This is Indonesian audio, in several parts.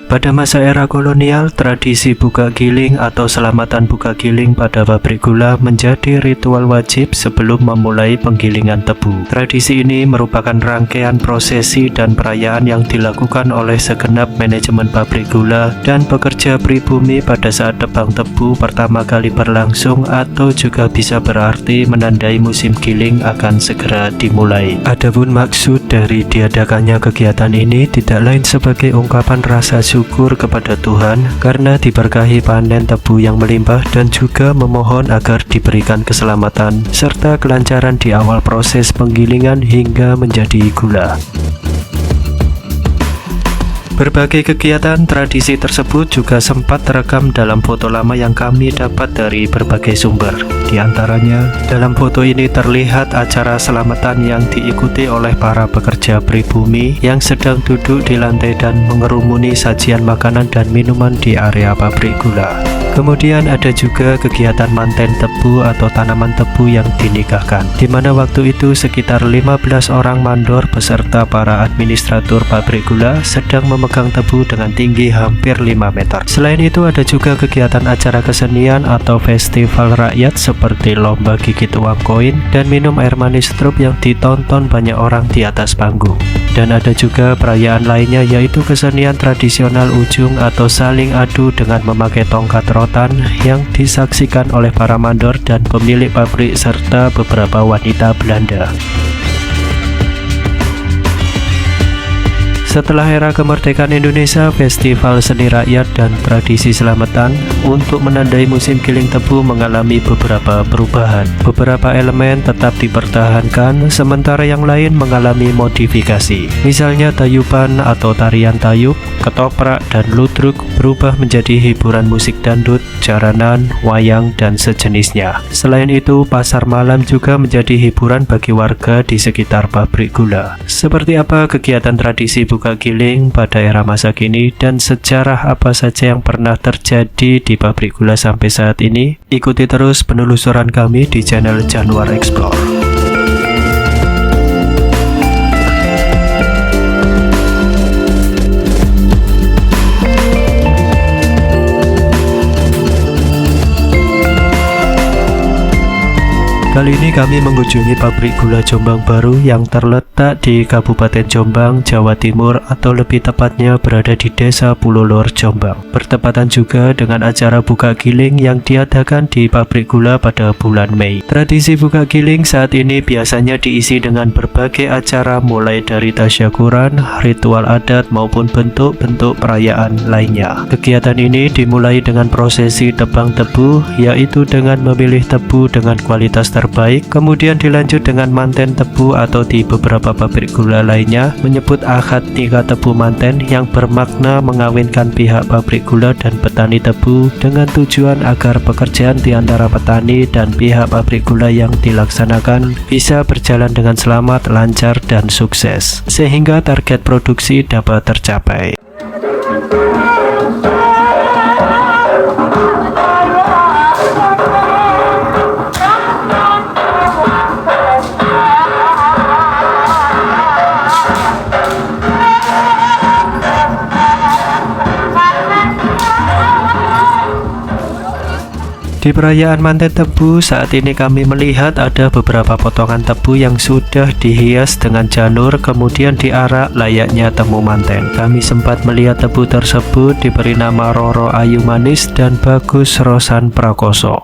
Pada masa era kolonial, tradisi buka giling atau selamatan buka giling pada pabrik gula menjadi ritual wajib sebelum memulai penggilingan tebu. Tradisi ini merupakan rangkaian prosesi dan perayaan yang dilakukan oleh segenap manajemen pabrik gula dan pekerja pribumi pada saat tebang tebu pertama kali berlangsung, atau juga bisa berarti menandai musim giling akan segera dimulai. Adapun maksud dari diadakannya kegiatan ini tidak lain sebagai ungkapan rasa syukur kepada Tuhan karena diberkahi panen tebu yang melimpah, dan juga memohon agar diberikan keselamatan serta kelancaran di awal proses penggilingan hingga menjadi gula. Berbagai kegiatan tradisi tersebut juga sempat terekam dalam foto lama yang kami dapat dari berbagai sumber. Di antaranya, dalam foto ini terlihat acara selamatan yang diikuti oleh para pekerja pribumi yang sedang duduk di lantai dan mengerumuni sajian makanan dan minuman di area pabrik gula. Kemudian ada juga kegiatan manten tebu atau tanaman tebu yang dinikahkan, di mana waktu itu sekitar 15 orang mandor beserta para administratur pabrik gula sedang memegang tebu dengan tinggi hampir 5 meter. Selain itu ada juga kegiatan acara kesenian atau festival rakyat seperti lomba gigit uang koin dan minum air manis struk yang ditonton banyak orang di atas panggung. Dan ada juga perayaan lainnya, yaitu kesenian tradisional ujung atau saling adu dengan memakai tongkat rotan yang disaksikan oleh para mandor dan pemilik pabrik serta beberapa wanita Belanda. Setelah era kemerdekaan Indonesia, festival seni rakyat dan tradisi selamatan untuk menandai musim giling tebu mengalami beberapa perubahan. Beberapa elemen tetap dipertahankan, sementara yang lain mengalami modifikasi. Misalnya tayuban atau tarian tayub, ketoprak, dan ludruk berubah menjadi hiburan musik dangdut, jaranan, wayang, dan sejenisnya. Selain itu, pasar malam juga menjadi hiburan bagi warga di sekitar pabrik gula. Seperti apa kegiatan tradisi buka giling pada era masa kini dan sejarah apa saja yang pernah terjadi di pabrik gula sampai saat ini? Ikuti terus penelusuran kami di channel Januar Explore. Kali ini kami mengunjungi pabrik gula Jombang Baru yang terletak di Kabupaten Jombang, Jawa Timur, atau lebih tepatnya berada di Desa Pulau Lor, Jombang. Bertepatan juga dengan acara buka giling yang diadakan di pabrik gula pada bulan Mei. Tradisi buka giling saat ini biasanya diisi dengan berbagai acara mulai dari tasyakuran, ritual adat maupun bentuk-bentuk perayaan lainnya. Kegiatan ini dimulai dengan prosesi tebang tebu, yaitu dengan memilih tebu dengan kualitas terbaik, kemudian dilanjut dengan manten tebu atau di beberapa pabrik gula lainnya menyebut akad nikah tebu manten yang bermakna mengawinkan pihak pabrik gula dan petani tebu dengan tujuan agar pekerjaan di antara petani dan pihak pabrik gula yang dilaksanakan bisa berjalan dengan selamat, lancar, dan sukses sehingga target produksi dapat tercapai. Di perayaan manten tebu saat ini kami melihat ada beberapa potongan tebu yang sudah dihias dengan janur kemudian diarak layaknya temu manten. Kami sempat melihat tebu tersebut diberi nama Roro Ayu Manis dan Bagus Rosan Prakoso.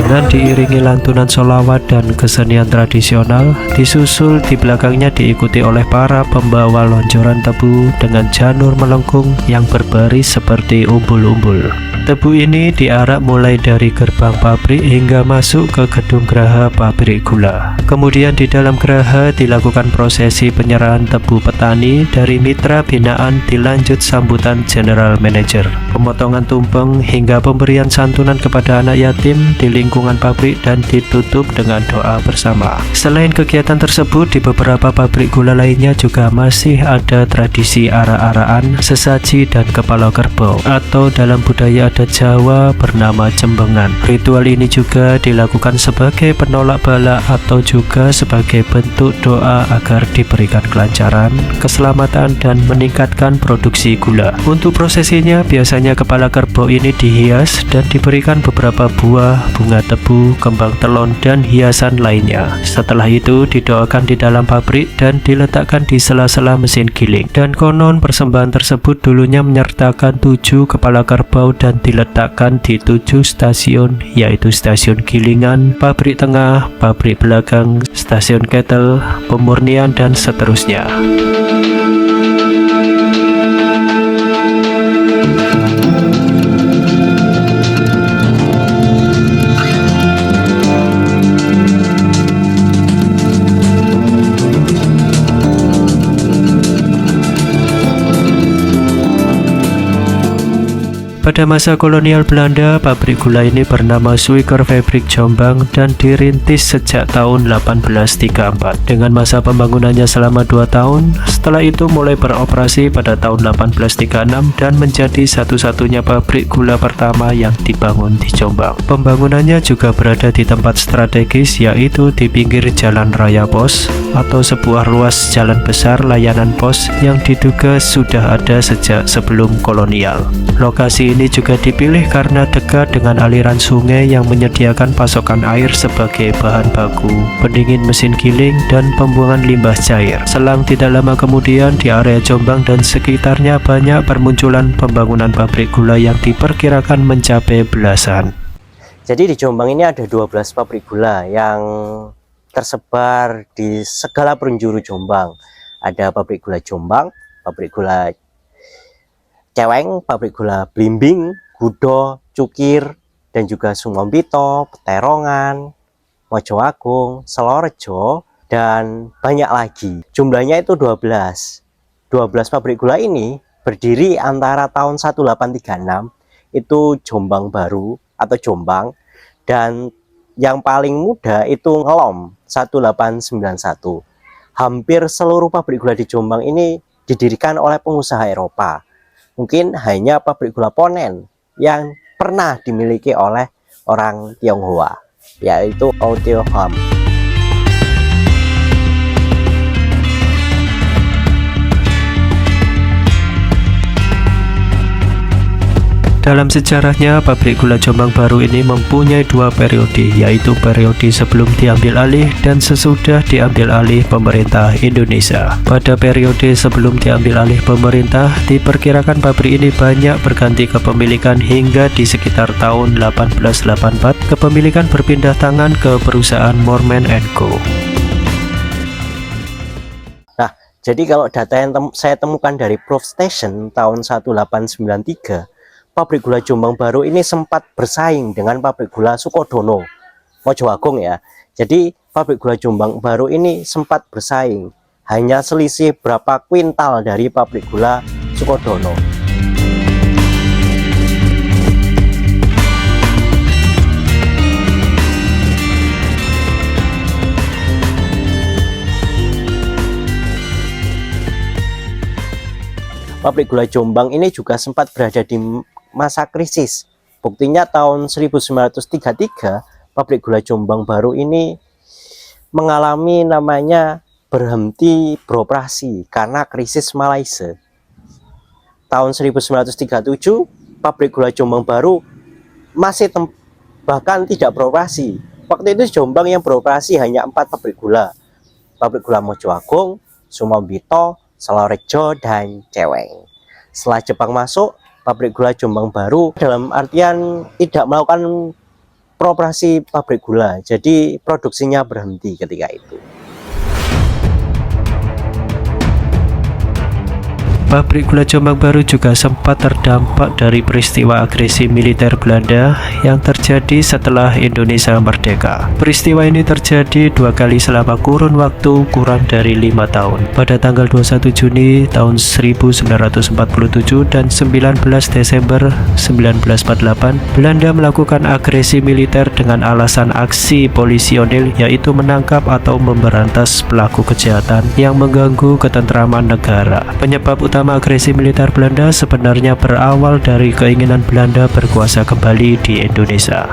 Dengan diiringi lantunan sholawat dan kesenian tradisional, disusul di belakangnya diikuti oleh para pembawa lonjoran tebu dengan janur melengkung yang berbaris seperti umbul-umbul. Tebu ini diarak mulai dari gerbang pabrik hingga masuk ke gedung geraha pabrik gula. Kemudian di dalam geraha dilakukan prosesi penyerahan tebu petani dari mitra binaan, dilanjut sambutan general manager, pemotongan tumpeng hingga pemberian santunan kepada anak yatim di lingkungan pabrik dan ditutup dengan doa bersama. Selain kegiatan tersebut, di beberapa pabrik gula lainnya juga masih ada tradisi arak-arakan, sesaji, dan kepala kerbau, atau dalam budaya adat Jawa bernama Jembengan. Ritual ini juga dilakukan sebagai penolak bala atau juga sebagai bentuk doa agar diberikan kelancaran, keselamatan, dan meningkatkan produksi gula. Untuk prosesinya, biasanya kepala kerbau ini dihias dan diberikan beberapa buah, bunga tebu, kembang telon, dan hiasan lainnya. Setelah itu didoakan di dalam pabrik dan diletakkan di sela-sela mesin giling. Dan konon persembahan tersebut dulunya menyertakan 7 kepala kerbau dan diletakkan di 7 stasiun, yaitu stasiun gilingan, pabrik tengah, pabrik belakang, stasiun ketel, pemurnian, dan seterusnya. Pada masa kolonial Belanda, pabrik gula ini bernama Suiker Fabrik Jombang dan dirintis sejak tahun 1834 dengan masa pembangunannya selama 2 tahun. Setelah itu mulai beroperasi pada tahun 1836 dan menjadi satu-satunya pabrik gula pertama yang dibangun di Jombang. Pembangunannya juga berada di tempat strategis, yaitu di pinggir Jalan Raya Pos atau sebuah ruas jalan besar layanan pos yang diduga sudah ada sejak sebelum kolonial. Lokasi ini juga dipilih karena dekat dengan aliran sungai yang menyediakan pasokan air sebagai bahan baku, pendingin mesin giling, dan pembuangan limbah cair. Selang tidak lama kemudian, di area Jombang dan sekitarnya banyak permunculan pembangunan pabrik gula yang diperkirakan mencapai belasan. Jadi di Jombang ini ada 12 pabrik gula yang tersebar di segala penjuru Jombang. Ada pabrik gula Jombang, pabrik gula Ceweng, pabrik gula Blimbing, Gudo, Cukir, dan juga Sumombito, Peterongan, Mojoagung, Selorejo, dan banyak lagi. Jumlahnya itu 12. 12 pabrik gula ini berdiri antara tahun 1836, itu Jombang Baru atau Jombang, dan yang paling muda itu Ngelom 1891. Hampir seluruh pabrik gula di Jombang ini didirikan oleh pengusaha Eropa. Mungkin hanya pabrik gula Ponen yang pernah dimiliki oleh orang Tionghoa, yaitu Ootioham. Dalam sejarahnya, pabrik gula Jombang Baru ini mempunyai 2 periode, yaitu periode sebelum diambil alih dan sesudah diambil alih pemerintah Indonesia. Pada periode sebelum diambil alih pemerintah, diperkirakan pabrik ini banyak berganti kepemilikan hingga di sekitar tahun 1884, kepemilikan berpindah tangan ke perusahaan Moorman & Co. Nah, jadi kalau data yang saya temukan dari Proof Station tahun 1893, pabrik gula Jombang Baru ini sempat bersaing dengan pabrik gula Sukodono, Mojoagung ya. Jadi pabrik gula Jombang Baru ini sempat bersaing, hanya selisih berapa kuintal dari pabrik gula Sukodono. Pabrik gula Jombang ini juga sempat berada di masa krisis. Buktinya tahun 1933 pabrik gula Jombang Baru ini mengalami namanya berhenti beroperasi karena krisis Malaysia. Tahun 1937 pabrik gula Jombang Baru masih bahkan tidak beroperasi. Waktu itu Jombang yang beroperasi hanya 4 pabrik gula. Pabrik gula Mojoagung, Sumombito, Selorejo, dan Ceweng. Setelah Jepang masuk, pabrik gula Jombang Baru dalam artian tidak melakukan beroperasi pabrik gula, jadi produksinya berhenti ketika itu. Pabrik gula Jombang Baru juga sempat terdampak dari peristiwa agresi militer Belanda yang terjadi setelah Indonesia merdeka. Peristiwa ini terjadi 2 kali selama kurun waktu kurang dari 5 tahun. Pada tanggal 21 Juni tahun 1947 dan 19 Desember 1948, Belanda melakukan agresi militer dengan alasan aksi polisionil, yaitu menangkap atau memberantas pelaku kejahatan yang mengganggu ketentraman negara. Penyebab utama utama agresi militer Belanda sebenarnya berawal dari keinginan Belanda berkuasa kembali di Indonesia.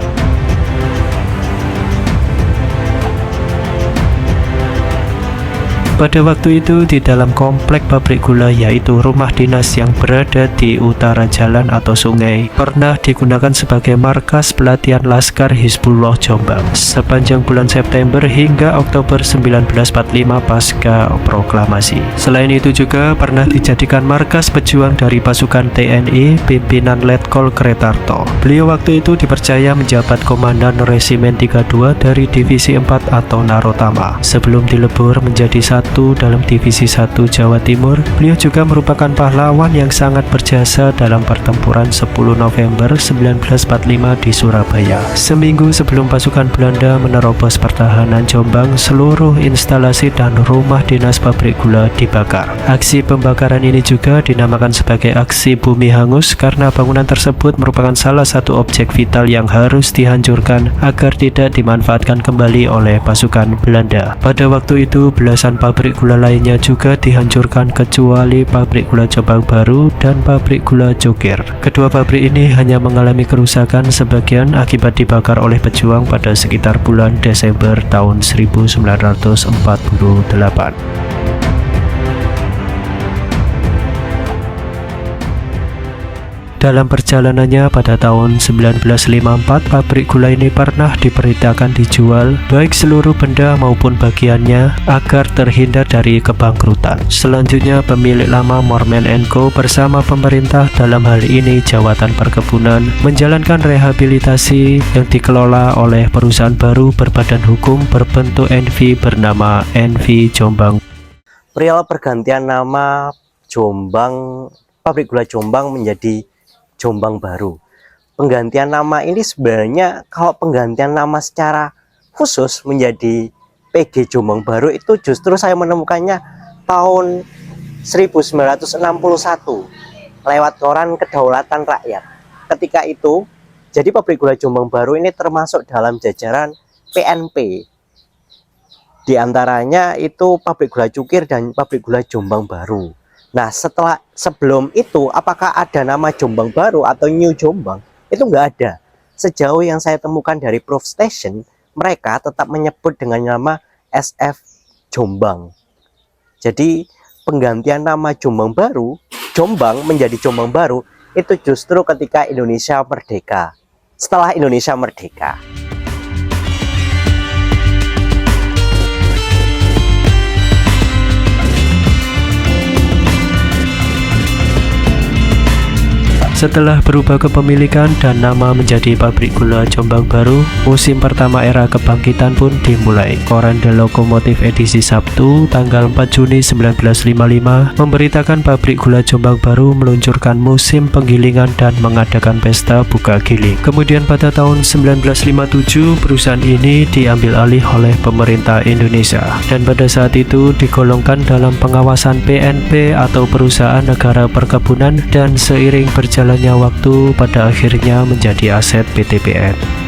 Pada waktu itu di dalam komplek pabrik gula, yaitu rumah dinas yang berada di utara jalan atau sungai, pernah digunakan sebagai markas pelatihan Laskar Hizbullah Jombang sepanjang bulan September hingga Oktober 1945 pasca proklamasi. Selain itu juga pernah dijadikan markas pejuang dari pasukan TNI pimpinan Letkol Kretarto. Beliau waktu itu dipercaya menjabat komandan Resimen 32 dari Divisi 4 atau Narotama. Sebelum dilebur menjadi dalam Divisi 1 Jawa Timur, beliau juga merupakan pahlawan yang sangat berjasa dalam pertempuran 10 November 1945 di Surabaya. Seminggu sebelum pasukan Belanda menerobos pertahanan Jombang, seluruh instalasi dan rumah dinas pabrik gula dibakar. Aksi pembakaran ini juga dinamakan sebagai aksi bumi hangus karena bangunan tersebut merupakan salah satu objek vital yang harus dihancurkan agar tidak dimanfaatkan kembali oleh pasukan Belanda. Pada waktu itu belasan pabrik gula lainnya juga dihancurkan kecuali pabrik gula Jombang Baru dan pabrik gula Cukir. Kedua pabrik ini hanya mengalami kerusakan sebagian akibat dibakar oleh pejuang pada sekitar bulan Desember tahun 1948. Dalam perjalanannya pada tahun 1954, pabrik gula ini pernah diperintahkan dijual baik seluruh benda maupun bagiannya agar terhindar dari kebangkrutan. Selanjutnya pemilik lama Mormen & Co bersama pemerintah, dalam hal ini Jawatan Perkebunan, menjalankan rehabilitasi yang dikelola oleh perusahaan baru berbadan hukum berbentuk NV bernama NV Jombang. Perihal pergantian nama Jombang, pabrik gula Jombang menjadi Jombang Baru. Penggantian nama ini sebenarnya kalau penggantian nama secara khusus menjadi PG Jombang Baru itu justru saya menemukannya tahun 1961 lewat koran Kedaulatan Rakyat. Ketika itu, jadi pabrik gula Jombang Baru ini termasuk dalam jajaran PNP. Di antaranya itu pabrik gula Cukir dan pabrik gula Jombang Baru. Nah, sebelum itu, apakah ada nama Jombang Baru atau New Jombang? Itu nggak ada. Sejauh yang saya temukan dari Proof Station, mereka tetap menyebut dengan nama SF Jombang. Jadi, penggantian nama Jombang Baru, Jombang menjadi Jombang Baru, itu justru ketika Indonesia merdeka. Setelah Indonesia merdeka. Setelah berubah kepemilikan dan nama menjadi pabrik gula Jombang Baru, musim pertama era kebangkitan pun dimulai. Koran The Lokomotif edisi Sabtu, tanggal 4 Juni 1955, memberitakan pabrik gula Jombang Baru meluncurkan musim penggilingan dan mengadakan pesta buka giling. Kemudian pada tahun 1957, perusahaan ini diambil alih oleh pemerintah Indonesia dan pada saat itu digolongkan dalam pengawasan PNP atau Perusahaan Negara Perkebunan, dan seiring berjalan waktu pada akhirnya menjadi aset PTPN.